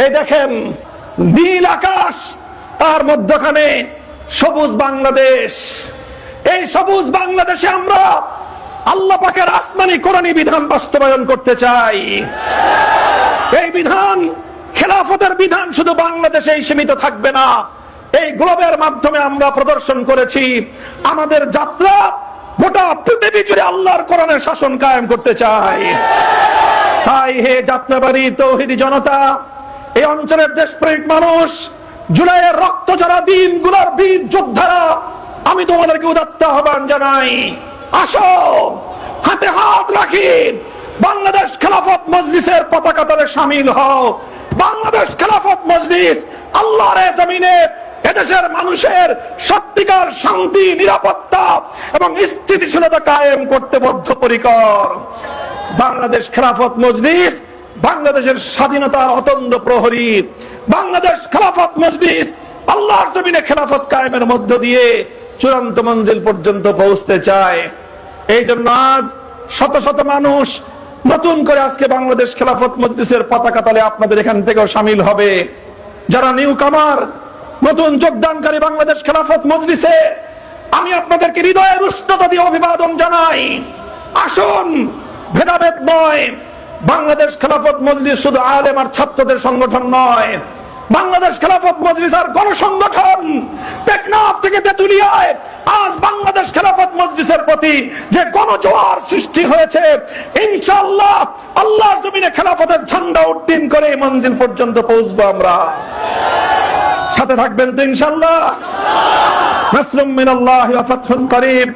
এই দেখেন নীল আকাশ, তার মধ্যখানে সবুজ বাংলাদেশ। এই সবুজ বাংলাদেশে আমরা আল্লাহ পাকের আসমানি কোরআনী বিধান বাস্তবায়ন করতে চাই। এই বিধান, খেলাফতের বিধান শুধু বাংলাদেশেই সীমিত থাকবে না, এই গ্লোবের মাধ্যমে আমরা প্রদর্শন করেছি আমাদের যাত্রা গোটা পৃথিবী জুড়ে আল্লাহর কোরআনের শাসন কায়েম করতে চাই। তাই হে যাত্রাবাড়ি তৌহিদি জনতা, এই অঞ্চলের দেশপ্রেমিক মানুষ, জুলাইয়ের রক্ত ঝরা দিনগুলোর বীর যোদ্ধারা, আমি তোমাদেরকে উদাত্ত আহ্বান জানাই, আসো হাতে হাত রাখি, বাংলাদেশ খেলাফত মজলিসের পতাকা তলে শামিল হও। বাংলাদেশ খেলাফত মজলিস আল্লাহর জমিনে এদেশের মানুষের সত্যিকার শান্তি, নিরাপত্তা এবং স্থিতিশীলতা কায়েম করতে বদ্ধপরিকর। বাংলাদেশ খেলাফত মজলিস বাংলাদেশের স্বাধীনতার অতন্দ্র প্রহরী। বাংলাদেশ খেলাফত মজলিস আল্লাহর জমিনে খেলাফত কায়েমের মধ্য দিয়ে চূড়ান্ত মঞ্জিল পর্যন্ত পৌঁছতে চায়। এই জন্য আজ শত শত মানুষ নতুন করে আজকে বাংলাদেশ খেলাফত মজলিসের পতাকা তলে আপনাদের এখান থেকেও শামিল হবে। যারা নিউ কামার, নতুন যোগদানকারী বাংলাদেশ খেলাফত মজলিসে, আমি আপনাদেরকে হৃদয়ের উষ্ণতা দিয়ে অভিবাদন জানাই। আসুন, ভেদাভেদ নয়, বাংলাদেশ খেলাফত মজলিস শুধু আলেম আর ছাত্রদের সংগঠন নয়, বাংলাদেশ খেলাফত মজলিস আর গণসংগঠন। টেকনাফ থেকে তেতুলিয়ায় আজ বাংলাদেশ খেলাফত মজলিসের প্রতি যে গণজোয়ার সৃষ্টি হয়েছে, ইনশাআল্লাহ আল্লাহর জমিনে খেলাফতের ঝান্ডা উড্ডীন করে মঞ্জিল পর্যন্ত পৌঁছবো আমরা। সাথে থাকবেন তো ইনশাআল্লাহ। নাসরুম মিনাল্লাহি ওয়া ফাতহুন করিব।